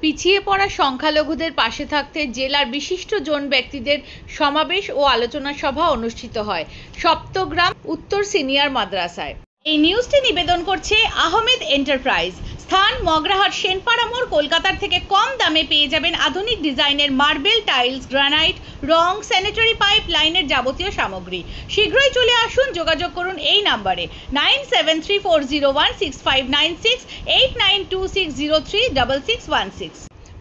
পিছিয়ে পড়া সংখ্যালঘুদের পাশে থাকতে জেলার বিশিষ্ট জন ব্যক্তিদের সমাবেশ ও আলোচনা সভা অনুষ্ঠিত হয় সপ্তগ্রাম উত্তর সিনিয়র মাদ্রাসায়। এই নিউজটি নিবেদন করছে আহমেদ এন্টারপ্রাইজ। স্থান মগরাহাট সেনপাড়া মোড়। কলকাতার থেকে কম দামে পেয়ে যাবেন আধুনিক ডিজাইনের মার্বেল, টাইলস, গ্রানাইট, রং, স্যানিটারি পাইপ লাইনের যাবতীয় সামগ্রী। শীঘ্রই চলে আসুন, যোগাযোগ করুন এই নাম্বারে 9734016596, 8926036616।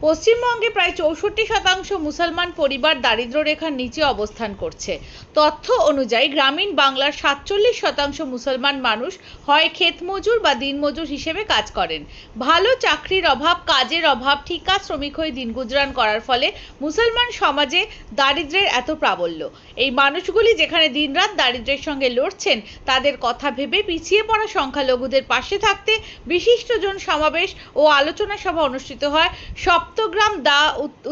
পশ্চিমবঙ্গে প্রায় 64% মুসলমান পরিবার দারিদ্র্য রেখার নিচে অবস্থান করছে। তথ্য অনুযায়ী গ্রামীণ বাংলার 47% মুসলমান মানুষ হয় ক্ষেত মজুর বা দিনমজুর হিসেবে কাজ করেন। ভালো চাকরির অভাব, কাজের অভাব, ঠিকা শ্রমিক হয়ে দিন গুজরান করার ফলে মুসলমান সমাজে দারিদ্র্যের এত প্রাবল্য। এই মানুষগুলি যেখানে দিনরাত দারিদ্র্যের সঙ্গে লড়ছেন, তাদের কথা ভেবে পিছিয়ে পড়া সংখ্যালঘুদের পাশে থাকতে বিশিষ্টজন সমাবেশ ও আলোচনা সভা অনুষ্ঠিত হয় সপ্তগ্রাম দা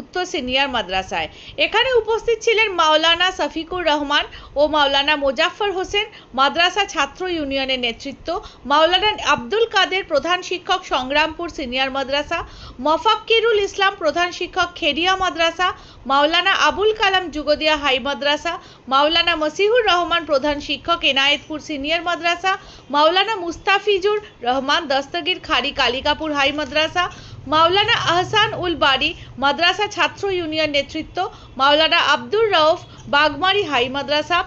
উত্তর সিনিয়র মাদ্রাসায়। এখানে উপস্থিত ছিলেন মাওলানা শফিকুর রহমান ও মাওলানা মোজাফফর হোসেন, মাদ্রাসা ছাত্র ইউনিয়নের নেতৃত্ব, মাওলানা আব্দুল কাদের, প্রধান শিক্ষক সংগ্রামপুর সিনিয়র মাদ্রাসা, মফাক্কিরুল ইসলাম, প্রধান শিক্ষক খেরিয়া মাদ্রাসা, মাওলানা আবুল কালাম যুগদিয়া হাই মাদ্রাসা, মাওলানা মসিহুর রহমান, প্রধান শিক্ষক এনায়েতপুর সিনিয়র মাদ্রাসা, মাওলানা মুস্তাফিজুর রহমান দস্তগীর খাড়ি কালিকাপুর হাই মাদ্রাসা, মাওলানা আহসান উল বারি, মাদ্রাসা ছাত্র ইউনিয়ন নেতৃত্ব, মাওলানা আব্দুর রউফ, বাগমারি হাই মাদ্রাসা,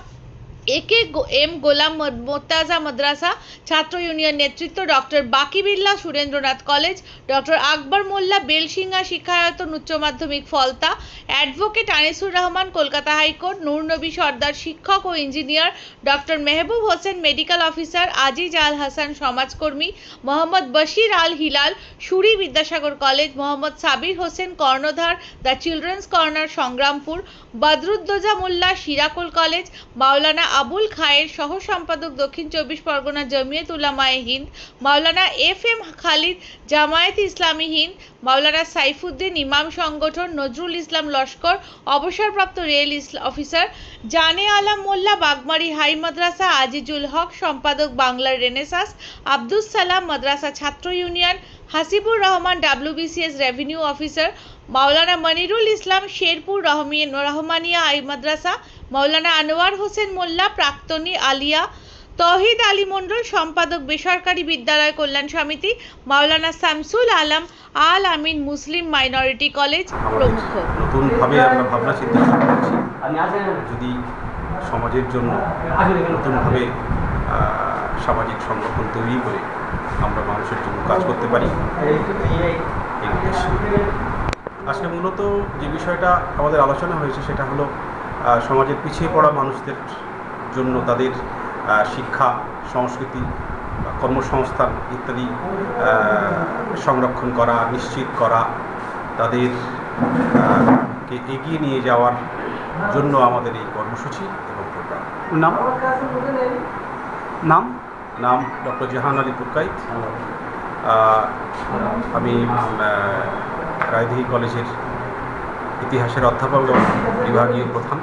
একে এম গোলাম মোর্তাজা মাদ্রাসা ছাত্র ইউনিয়ন নেতৃত্ব, doctor Bakibillah Surendranath college, doctor Akbar Molla Belsingha শিক্ষায়তন উচ্চ মাধ্যমিক ফলতা, অ্যাডভোকেট আনিসুর রহমান কলকাতা হাইকোর্ট, নূর নবী সর্দার শিক্ষক ও engineer, doctor Mehboob Hossain medical officer, Aziz Al Hasan সমাজকর্মী, মোহাম্মদ বশির আল হিলাল সুরি বিদ্যাসাগর কলেজ, মোহাম্মদ সাবির হোসেন কর্ণধার the children's corner Sangrampur, Badruddoza Molla Shirakul college, মাওলানা আবুল খায়ের সহ সম্পাদক দক্ষিণ 24 পরগনা জমিয়ত উলামায়ে হিন্দ, মাওলানা FM খালিদ জামায়াত ইসলামী হিন্দ, মাওলানা সাইফুদ্দিন ইমাম সংগঠন, নজরুল ইসলাম লস্কর অবসরপ্রাপ্ত rail officer, Jane Alam Molla Bagmari high মাদ্রাসা, আজিজুল হক সম্পাদক বাংলার রেনেসাস, আব্দুস সালাম মাদ্রাসা ছাত্র union, Hasibur Rahman WBCS revenue officer, মাওলানা মনিরুল ইসলাম শেরপুর রহমানিয়া হাই মাদ্রাসা, মাওলানা আনোয়ার হোসেন মোল্লা প্রাক্তনী আলিয়া, তৌহিদ আলী মণ্ডল সম্পাদক বেসরকারি বিদ্যালয় কল্যাণ সমিতি, মাওলানা শামসুল আলম আল আমিন মুসলিম মাইনরিটি কলেজ প্রমুখ। নতুনভাবে আমরা ভাবনা চিন্তা করছি, যদি সমাজের জন্য নতুনভাবে সামাজিক সংগঠন তৈরি করে আমরা মানুষের জন্য কাজ করতে পারি এই উদ্দেশ্যে। আজকে মূলত যে বিষয়টা আমাদের আলোচনা হয়েছে সেটা হলো সমাজের পিছিয়ে পড়া মানুষদের জন্য তাদের শিক্ষা, সংস্কৃতি, কর্মসংস্থান ইত্যাদি সংরক্ষণ করা, নিশ্চিত করা, তাদেরকে এগিয়ে নিয়ে যাওয়ার জন্য আমাদের এই কর্মসূচি এবং প্রোগ্রাম। নাম ডক্টর জাহান আলী পুরকাইত। আমি রায়দিঘি কলেজের ইতিহাসের অধ্যাপক এবং বিভাগীয় প্রধান।